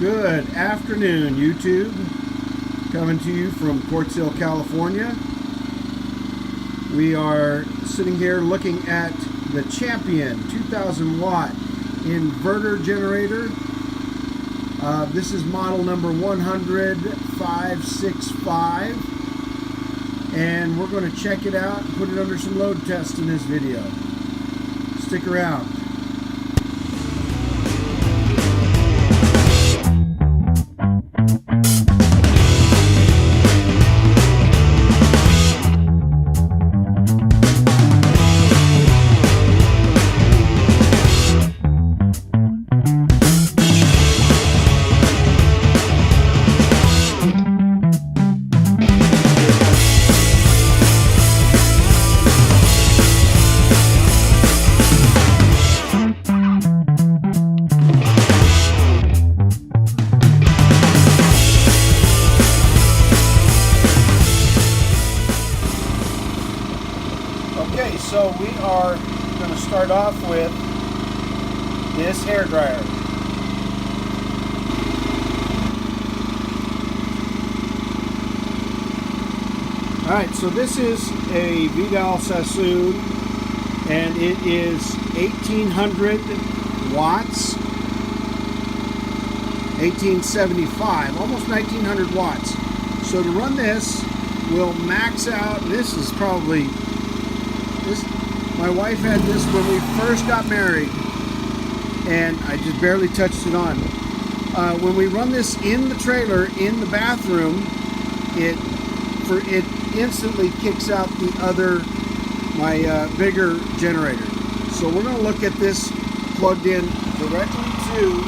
Good afternoon, YouTube. Coming to you from Quartz Hill, California. We are sitting here looking at the Champion 2000 watt inverter generator. This is model number 100565, and we're going to check it out and put it under some load tests in this video. Stick around. Okay, so we are going to start off with this hair dryer. Alright, so this is a Vidal Sassoon, and it is 1800 watts, 1875, almost 1900 watts. So to run this, we'll max out. This is probably... my wife had this when we first got married, and I just barely touched it on. When we run this in the trailer, in the bathroom, it instantly kicks out my bigger generator. So we're going to look at this plugged in directly to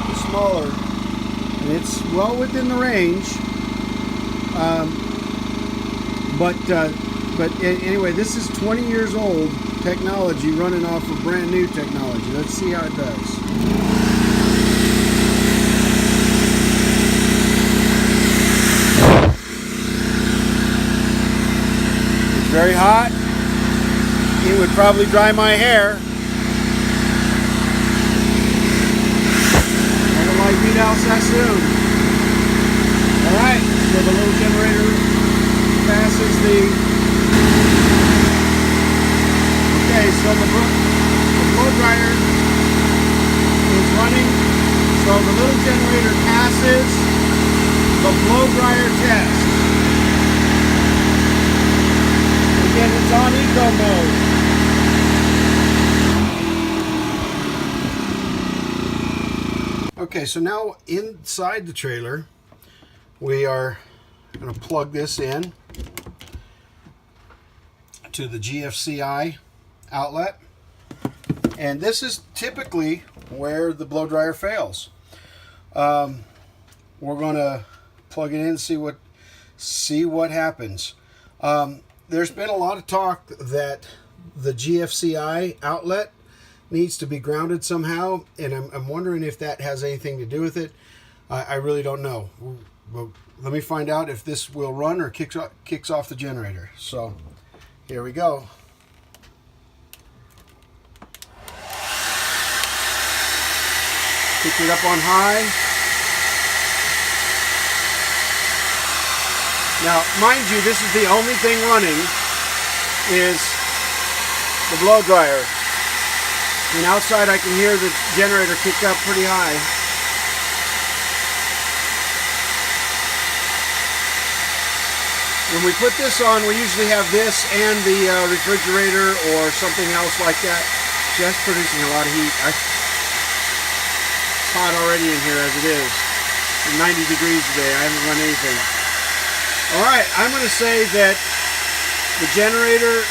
the smaller, and it's well within the range. But anyway, this is 20 years old technology running off of brand new technology. Let's see how it does. It's very hot. It would probably dry my hair. I don't like Vidal Sassoon. Alright, so the little generator passes the... Okay, so the blow dryer is running, so the little generator passes the blow dryer test. Again, it's on eco mode. Okay, so now inside the trailer, we are going to plug this in to the GFCI outlet, and this is typically where the blow dryer fails. We're going to plug it in and see what happens. There's been a lot of talk that the GFCI outlet needs to be grounded somehow, and I'm wondering if that has anything to do with it. I really don't know. Let me find out if this will run or kicks off the generator. So here we go. Pick it up on high. Now, mind you, this is the only thing running is the blow dryer. And outside I can hear the generator kick up pretty high. When we put this on, we usually have this and the refrigerator or something else like that. Just producing a lot of heat. It's hot already in here as it is. 90 degrees today. I haven't run anything. Alright, I'm going to say that the generator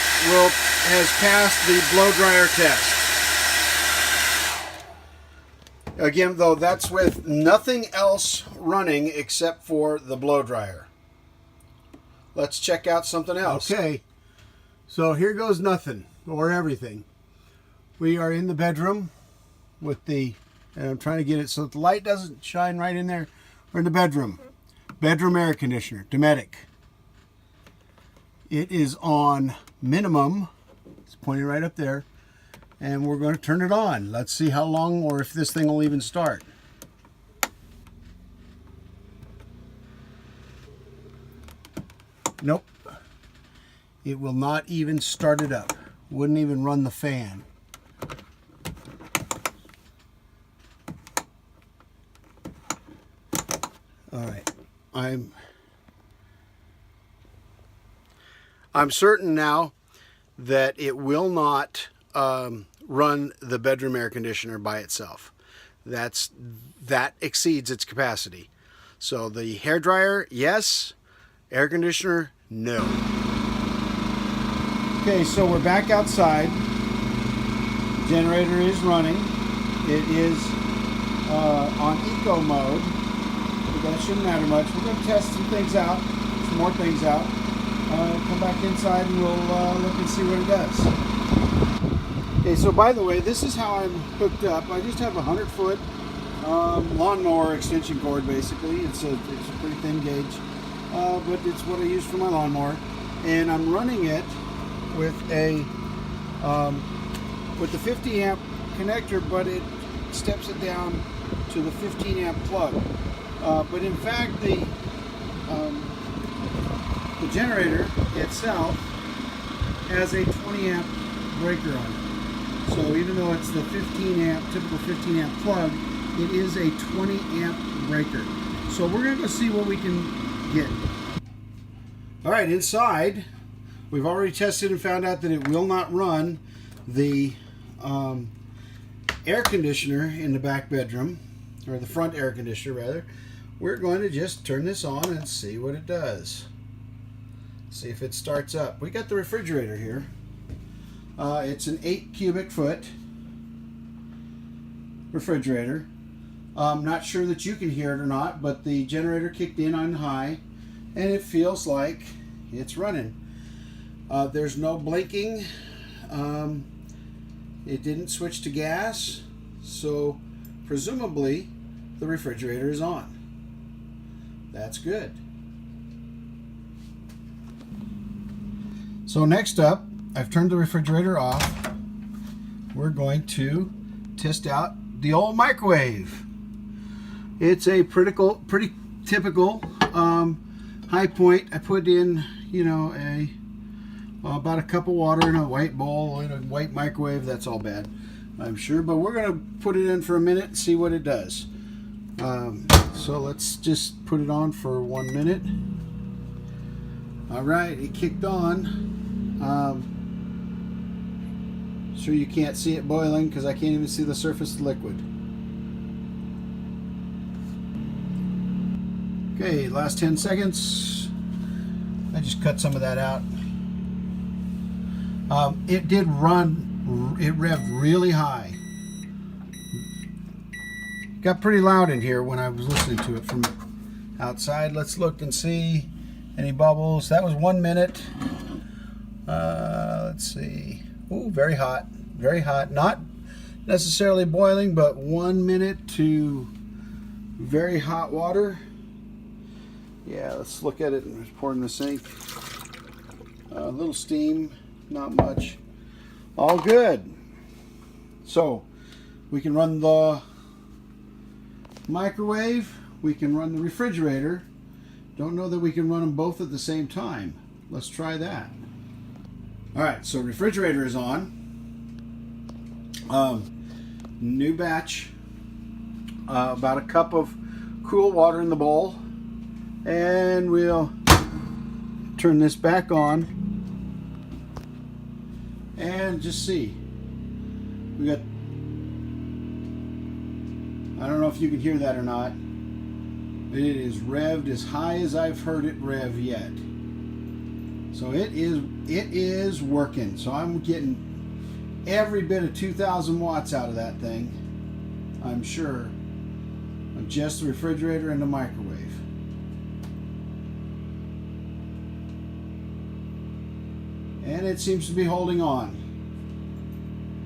has passed the blow dryer test. Again, though, that's with nothing else running except for the blow dryer. Let's check out something else. Okay, so here goes nothing or everything. We are in the bedroom with the... and I'm trying to get it so the light doesn't shine right in there. We're in the bedroom. Bedroom air conditioner, Dometic. It is on minimum. It's pointing right up there. And we're going to turn it on. Let's see how long or if this thing will even start. Nope. It will not even start it up. Wouldn't even run the fan. All right. I'm certain now that it will not run the bedroom air conditioner by itself. That exceeds its capacity. So the hairdryer, yes. Air conditioner, no. Okay, so we're back outside. Generator is running. It is on eco mode. But that shouldn't matter much. We're going to test some things out, some more things out. Come back inside and we'll look and see what it does. Okay, so by the way, this is how I'm hooked up. I just have a 100-foot lawnmower extension cord, basically. It's a pretty thin gauge, but it's what I use for my lawnmower. And I'm running it with a with the 50 amp connector, but it steps it down to the 15 amp plug. But in fact, the generator itself has a 20 amp breaker on it. So even though it's the 15 amp, typical 15 amp plug, it is a 20 amp breaker. So we're going to go see what we can get. All right, inside, we've already tested and found out that it will not run the air conditioner in the back bedroom, or the front air conditioner rather. We're going to just turn this on and see what it does. See if it starts up. We got the refrigerator here. It's an 8 cubic foot refrigerator. I'm not sure that you can hear it or not, but the generator kicked in on high and it feels like it's running. There's no blinking. It didn't switch to gas, so presumably the refrigerator is on. That's good. So next up, I've turned the refrigerator off. We're going to test out the old microwave. It's a pretty typical high point. I put in, you know, about a cup of water in a white bowl in a white microwave. That's all bad, I'm sure, but we're going to put it in for a minute and see what it does. So let's just put it on for 1 minute. All right, it kicked on. Sure you can't see it boiling because I can't even see the surface of the liquid. Okay, last 10 seconds. I just cut some of that out. It did run, it revved really high. Got pretty loud in here when I was listening to it from outside. Let's look and see any bubbles. That was 1 minute. Let's see. Ooh, very hot. Very hot. Not necessarily boiling, but 1 minute to very hot water. Yeah, let's look at it. It's poured in the sink. A little steam, not much. All good. So we can run the microwave. We can run the refrigerator. Don't know that we can run them both at the same time. Let's try that. All right, so refrigerator is on. New batch. About a cup of cool water in the bowl. And we'll turn this back on and just see. We got, I don't know if you can hear that or not, but it is revved as high as I've heard it rev yet. So it is working. So I'm getting every bit of 2,000 watts out of that thing, I'm sure, of just the refrigerator and the microwave. And it seems to be holding on.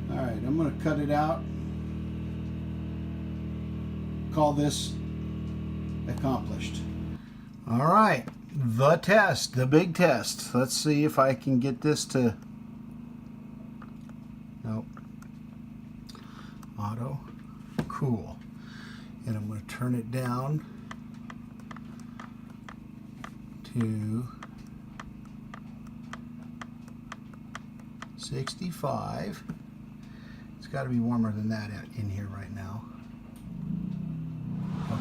All right, I'm going to cut it out. Call this accomplished. All right, the test, the big test. Let's see if I can get this to... Nope. Auto. Cool. And I'm going to turn it down to 65. It's got to be warmer than that in here right now.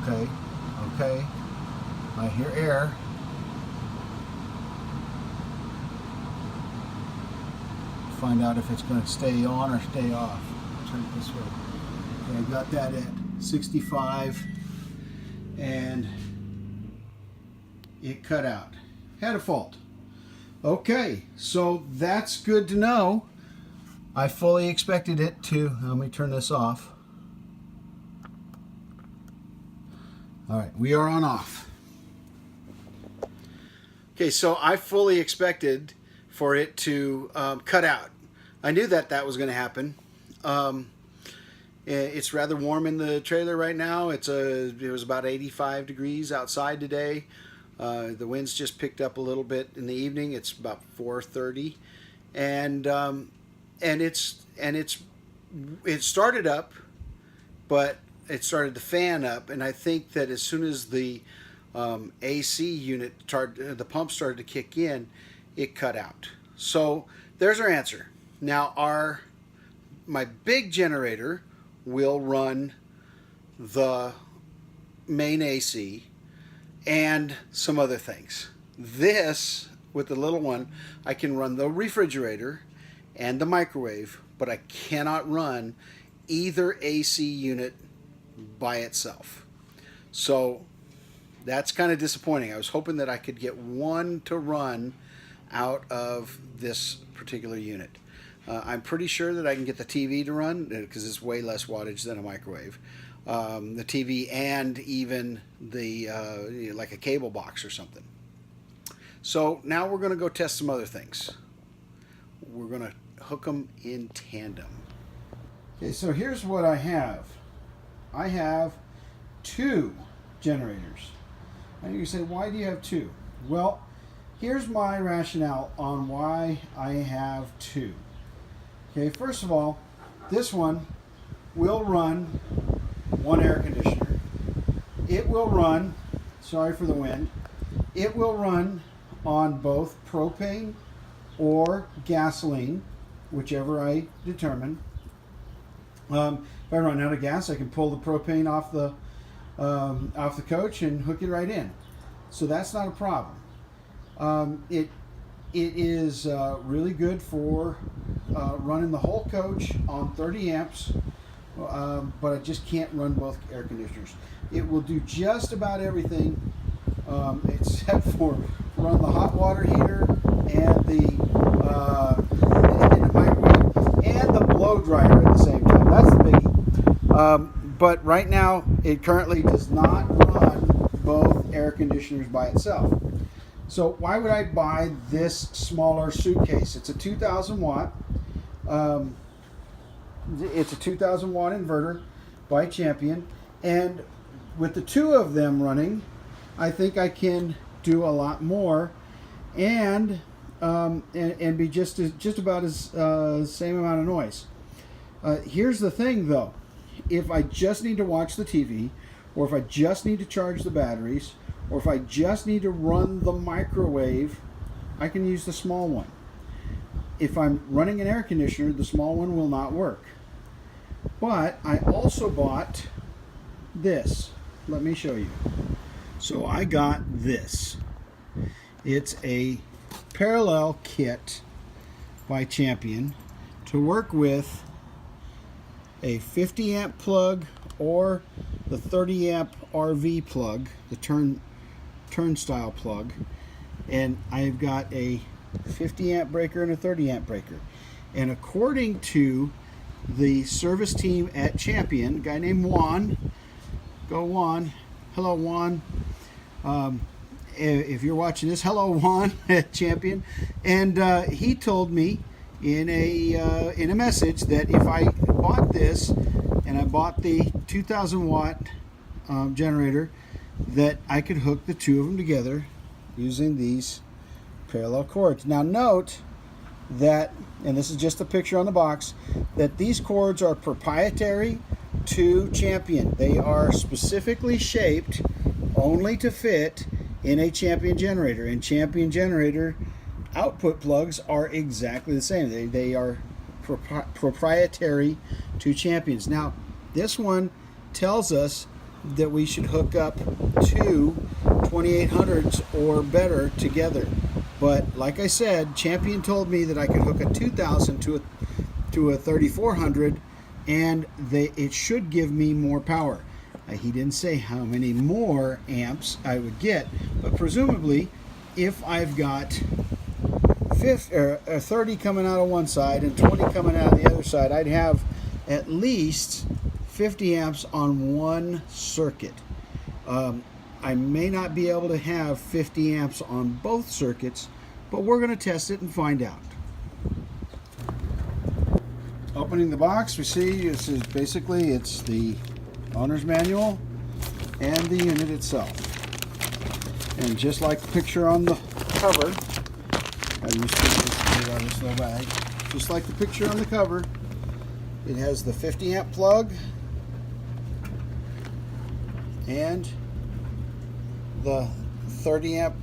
Okay, okay. I hear air. Find out if it's going to stay on or stay off. Turn it this way. Okay, I got that at 65 and it cut out. Had a fault. Okay, so that's good to know. I fully expected it to. Let me turn this off. All right, we are on off. Okay, so I fully expected for it to cut out. I knew that that was going to happen. It's rather warm in the trailer right now. It was about 85 degrees outside today. The winds just picked up a little bit in the evening. It's about 4:30, and it started up, but it started to fan up. And I think that as soon as the AC unit the pump started to kick in, it cut out. So there's our answer. Now my big generator will run the main AC and some other things. This, with the little one, I can run the refrigerator and the microwave, but I cannot run either AC unit by itself. So that's kind of disappointing. I was hoping that I could get one to run out of this particular unit. I'm pretty sure that I can get the TV to run because it's way less wattage than a microwave. The TV and even the like a cable box or something. So now we're going to go test some other things. We're going to hook them in tandem. Okay, so here's what I have. I have 2 generators. And you can say, why do you have 2? Well, here's my rationale on why I have 2. Okay, first of all, this one will run one air conditioner. It will run, sorry for the wind, it will run on both propane or gasoline, whichever I determine. If I run out of gas, I can pull the propane off the coach and hook it right in. So that's not a problem. It is really good for running the whole coach on 30 amps, but I just can't run both air conditioners. It will do just about everything except for run the hot water heater and the microwave and the blow dryer at the same time. That's the biggie. But right now, it currently does not run both air conditioners by itself. So why would I buy this smaller suitcase? It's a 2,000 watt. It's a 2,000 watt inverter by Champion, and with the 2 of them running, I think I can do a lot more, and be just about as same amount of noise. Here's the thing, though: if I just need to watch the TV, or if I just need to charge the batteries, or if I just need to run the microwave, I can use the small one. If I'm running an air conditioner, the small one will not work. But I also bought this. Let me show you. So I got this. It's a parallel kit by Champion to work with a 50 amp plug or the 30 amp RV plug, the turnstile plug, and I've got a 50 amp breaker and a 30 amp breaker. And according to the service team at Champion, a guy named Juan, go Juan, hello Juan, if you're watching this, hello Juan at Champion, and he told me in a message that if I bought this and I bought the 2,000 watt generator, that I could hook the 2 of them together using these parallel cords. Now note that, and this is just a picture on the box, that these cords are proprietary to Champion. They are specifically shaped only to fit in a Champion generator, and Champion generator output plugs are exactly the same. They are proprietary to Champions. Now, this one tells us that we should hook up two 2800s or better together. But like I said, Champion told me that I could hook a 2000 to a 3400 and it should give me more power. He didn't say how many more amps I would get, but presumably if I've got 30 coming out of one side and 20 coming out of the other side, I'd have at least 50 amps on one circuit. I may not be able to have 50 amps on both circuits, but we're going to test it and find out. Opening the box, we see this is basically it's the owner's manual and the unit itself. And just like the picture on the cover, I used to put it on this little bag. Just like the picture on the cover, it has the 50 amp plug and the 30 amp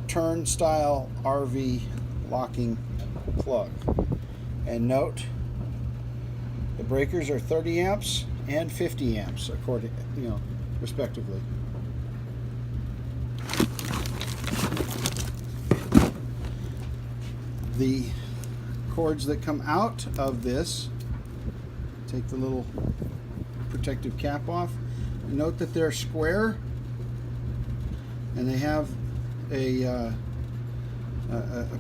turnstile RV locking plug. And note, the breakers are 30 amps and 50 amps, according, respectively. The cords that come out of this, take the little protective cap off. Note that they're square, and they have a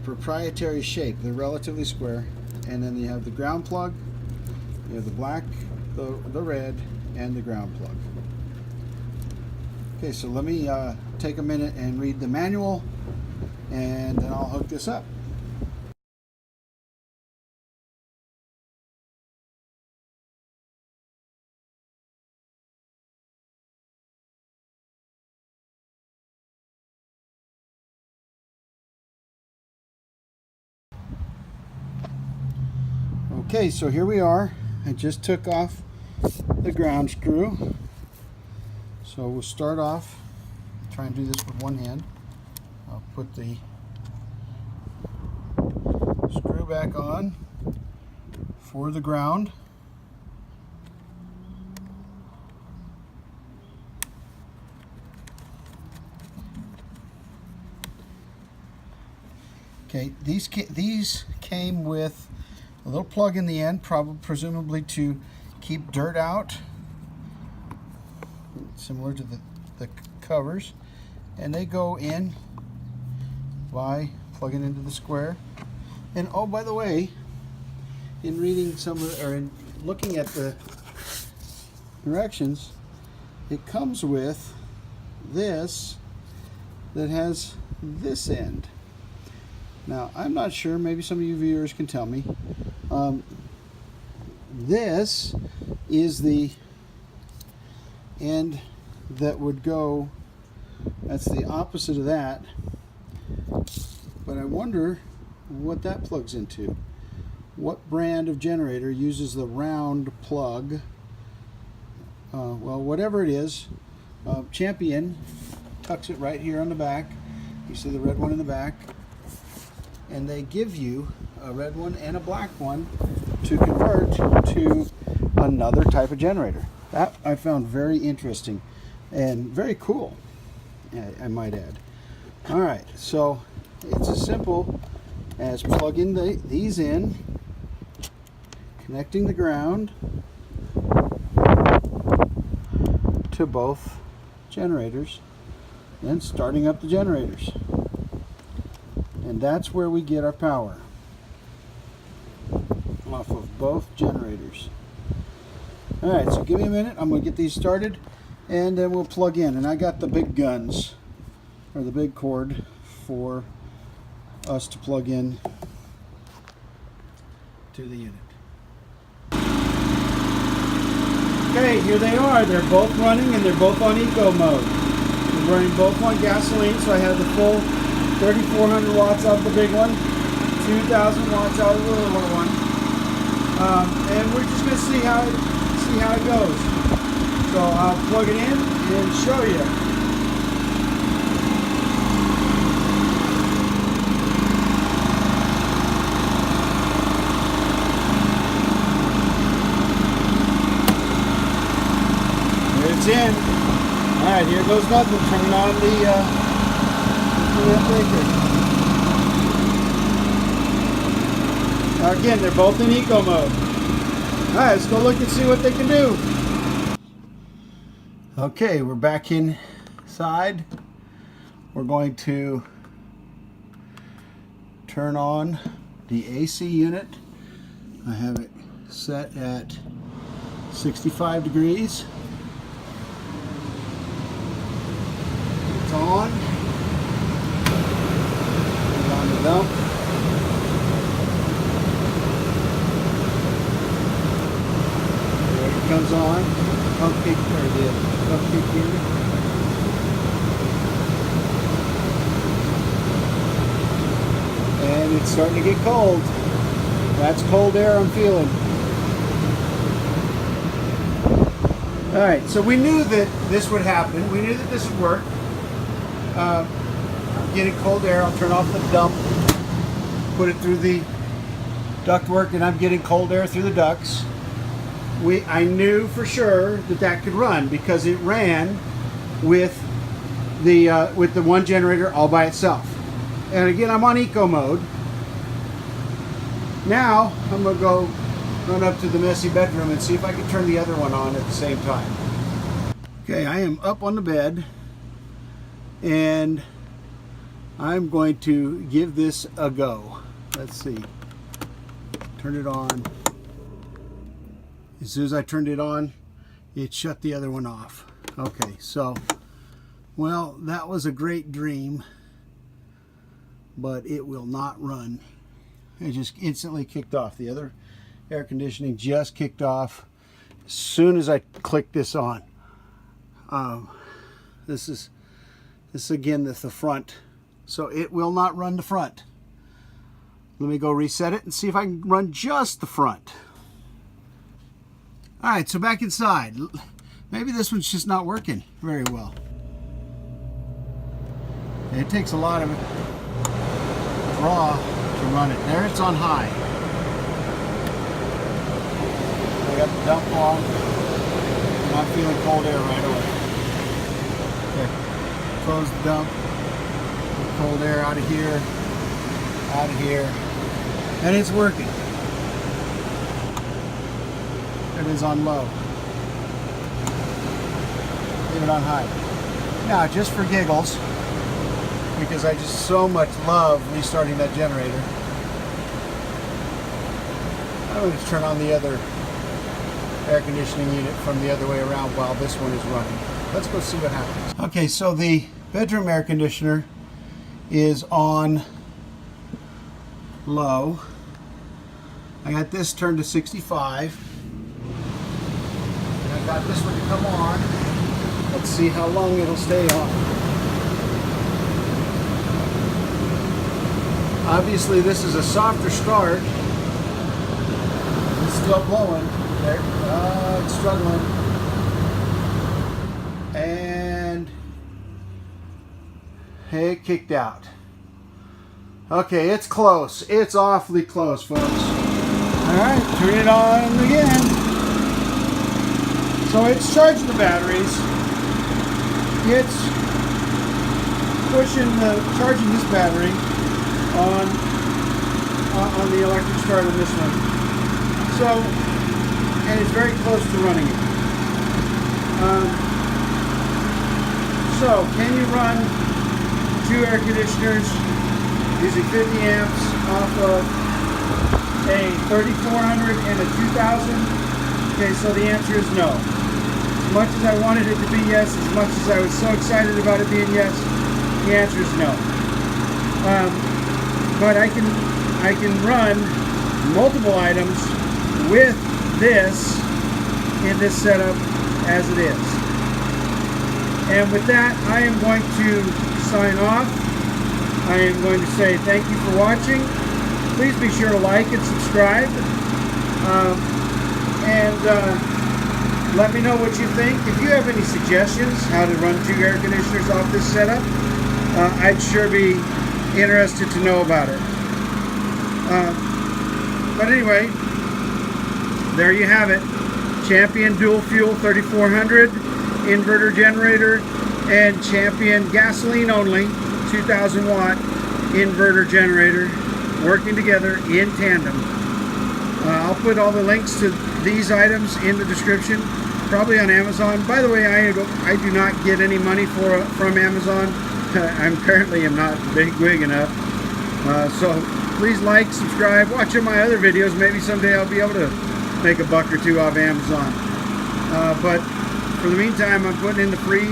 proprietary shape. They're relatively square, and then you have the ground plug. You have the black, the red, and the ground plug. Okay, so let me take a minute and read the manual, and then I'll hook this up. Okay, so here we are. I just took off the ground screw. So we'll start off, try and do this with one hand. I'll put the screw back on for the ground. Okay, these came with a little plug in the end, presumably to keep dirt out, similar to the covers, and they go in by plugging into the square. And oh, by the way, in reading in looking at the directions, it comes with this that has this end. Now, I'm not sure, maybe some of you viewers can tell me. This is the end that would go, that's the opposite of that. But I wonder what that plugs into. What brand of generator uses the round plug? Well, whatever it is, Champion tucks it right here on the back. You see the red one in the back. And they give you a red one and a black one to convert to another type of generator. That I found very interesting and very cool, I might add. All right, so it's as simple as plugging these in, connecting the ground to both generators, and starting up the generators. And that's where we get our power, off of both generators. Alright, so give me a minute. I'm going to get these started, and then we'll plug in. And I got the big guns, or the big cord, for us to plug in to the unit. Okay, here they are. They're both running, and they're both on eco mode. We're running both on gasoline, so I have the full 3,400 watts out of the big one, 2,000 watts out of the little one, and we're just going to see how it goes. So I'll plug it in and show you. in. All right, here goes nothing. Turning on the breaker. Again, they're both in eco mode. All right, let's go look and see what they can do. Okay, we're back inside. We're going to turn on the AC unit. I have it set at 65 degrees. It's on. Put it on the dump. There it comes on. Pump kick, or the pump kick unit. And it's starting to get cold. That's cold air I'm feeling. Alright, so we knew that this would happen. We knew that this would work. Getting cold air, I'll turn off the dump, put it through the ductwork, and I'm getting cold air through the ducts. I knew for sure that that could run because it ran with the one generator all by itself. And again, I'm on eco mode. Now I'm gonna go run up to the messy bedroom and see if I can turn the other one on at the same time. Okay, I am up on the bed and I'm going to give this a go. Let's see. Turn it on. As soon as I turned it on, it shut the other one off. Okay, so, well, that was a great dream, but it will not run. It just instantly kicked off. The other air conditioning just kicked off as soon as I clicked this on. This is again the front, so it will not run the front. Let me go reset it and see if I can run just the front. All right, so back inside. Maybe this one's just not working very well. It takes a lot of draw to run it. There it's on high. I got the dump on, and I'm feeling cold air right away. Okay, close the dump. Cold air out of here, and it's working. It is on low. Leave it on high. Now, just for giggles, because I just so much love restarting that generator, I'm going to turn on the other air conditioning unit from the other way around while this one is running. Let's go see what happens. Okay, so the bedroom air conditioner is on low. I got this turned to 65. And I got this one to come on. Let's see how long it'll stay on. Obviously this is a softer start. It's still blowing. There. It's struggling. And it kicked out. Okay, it's close. It's awfully close, folks. Alright, turn it on again. So it's charging the batteries. It's charging this battery on the electric start on this one. So, and it's very close to running it. So, can you run 2 air conditioners using 50 amps off of a 3400 and a 2000? Okay, so the answer is no. As much as I wanted it to be yes, as much as I was so excited about it being yes, the answer is no. But I can run multiple items with this in this setup as it is. And with that, I am going to sign off. I am going to say thank you for watching. Please be sure to like and subscribe. Let me know what you think. If you have any suggestions how to run 2 air conditioners off this setup, I'd sure be interested to know about it. But anyway, there you have it. Champion Dual Fuel 3400 inverter generator and Champion gasoline only 2000 watt inverter generator working together in tandem. I'll put all the links to these items in the description, probably on Amazon. By the way, I do not get any money from Amazon. I'm currently not big wig enough. So please like, subscribe, watch all my other videos. Maybe someday I'll be able to make a buck or two off Amazon. But for the meantime, I'm putting in the free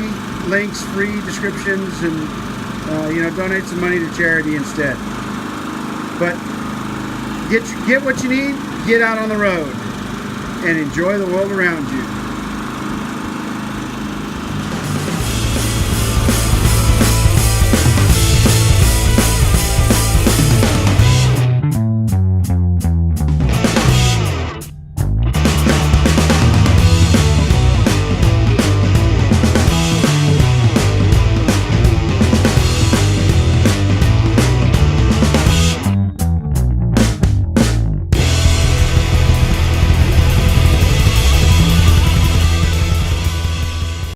links, free descriptions, and you know, donate some money to charity instead. But get what you need, get out on the road, and enjoy the world around you.